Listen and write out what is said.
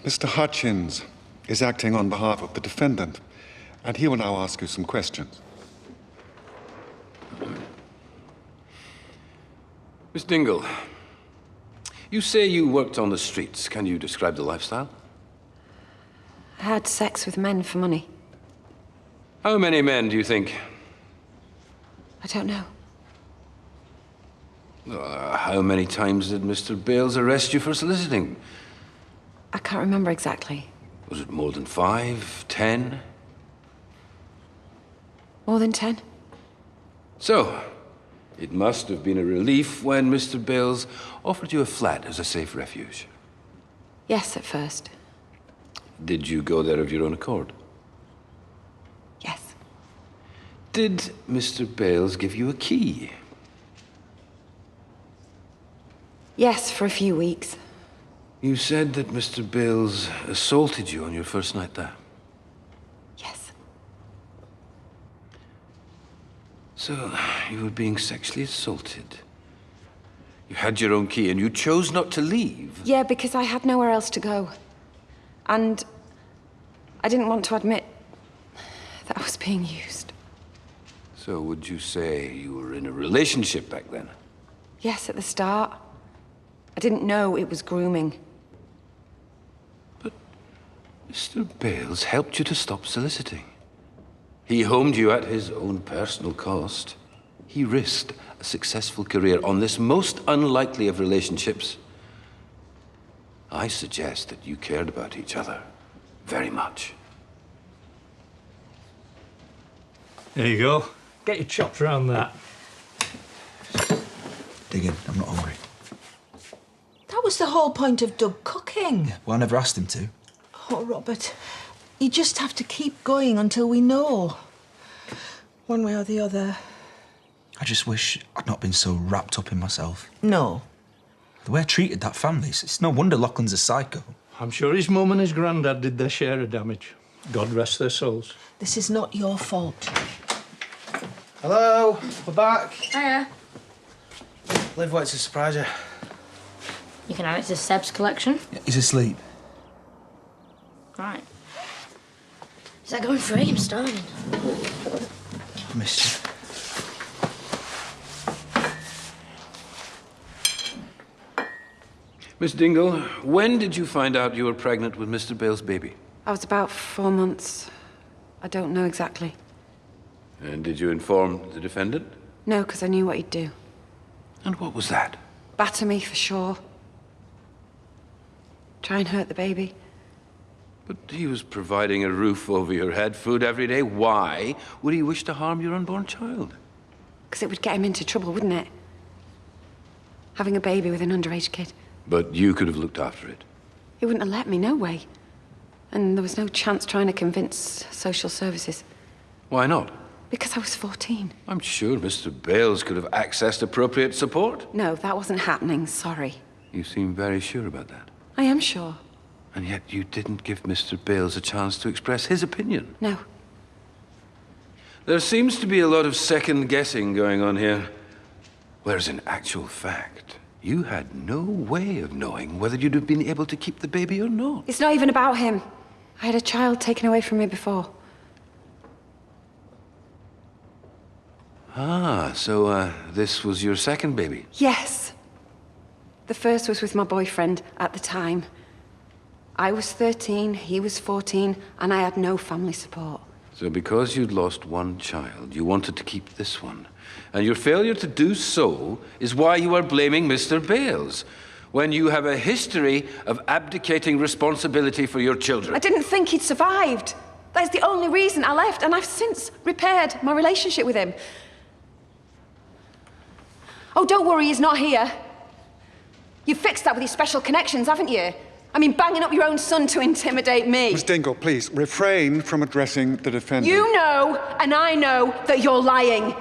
Mr. Hutchins is acting on behalf of the defendant, and he will now ask you some questions. Miss Dingle, you say you worked on the streets. Can you describe the lifestyle? I had sex with men for money. How many men do you think? I don't know. How many times did Mr. Bales arrest you for soliciting? I can't remember exactly. Was it more than 5, 10? More than 10? So, it must have been a relief when Mr. Bales offered you a flat as a safe refuge. Yes, at first. Did you go there of your own accord? Yes. Did Mr. Bales give you a key? Yes, for a few weeks. You said that Mr. Bales assaulted you on your first night there. Yes. So, you were being sexually assaulted. You had your own key and you chose not to leave. Yeah, because I had nowhere else to go. And I didn't want to admit that I was being used. So would you say you were in a relationship back then? Yes, at the start. I didn't know it was grooming. But Mr. Bales helped you to stop soliciting. He homed you at his own personal cost. He risked a successful career on this most unlikely of relationships. I suggest that you cared about each other very much. There you go. Get your chops around that. Dig in, I'm not hungry. That was the whole point of Doug cooking. Yeah, well, I never asked him to. Oh, Robert, you just have to keep going until we know. One way or the other. I just wish I'd not been so wrapped up in myself. No. The way I treated that family, it's no wonder Lachlan's a psycho. I'm sure his mum and his granddad did their share of damage. God rest their souls. This is not your fault. Hello, we're back. Hiya. Liv wanted to surprise you. You can add it to Seb's collection. Yeah, he's asleep. Right. Is that going free? I'm starving. I missed you. Miss Dingle, when did you find out you were pregnant with Mr. Bale's baby? I was about 4 months. I don't know exactly. And did you inform the defendant? No, because I knew what he'd do. And what was that? Batter me, for sure. Try and hurt the baby. But he was providing a roof over your head, food every day. Why would he wish to harm your unborn child? Because it would get him into trouble, wouldn't it? Having a baby with an underage kid. But you could have looked after it. He wouldn't have let me, no way. And there was no chance trying to convince social services. Why not? Because I was 14. I'm sure Mr. Bales could have accessed appropriate support. No, that wasn't happening, sorry. You seem very sure about that. I am sure. And yet you didn't give Mr. Bales a chance to express his opinion. No. There seems to be a lot of second-guessing going on here. Whereas in actual fact, you had no way of knowing whether you'd have been able to keep the baby or not. It's not even about him. I had a child taken away from me before. Ah, so this was your second baby? Yes. The first was with my boyfriend at the time. I was 13, he was 14, and I had no family support. So because you'd lost one child, you wanted to keep this one. And your failure to do so is why you are blaming Mr. Bales, when you have a history of abdicating responsibility for your children. I didn't think he'd survived. That is the only reason I left, and I've since repaired my relationship with him. Oh, don't worry, he's not here. You've fixed that with your special connections, haven't you? I mean, banging up your own son to intimidate me. Miss Dingle, please, refrain from addressing the defendant. You know, and I know, that you're lying.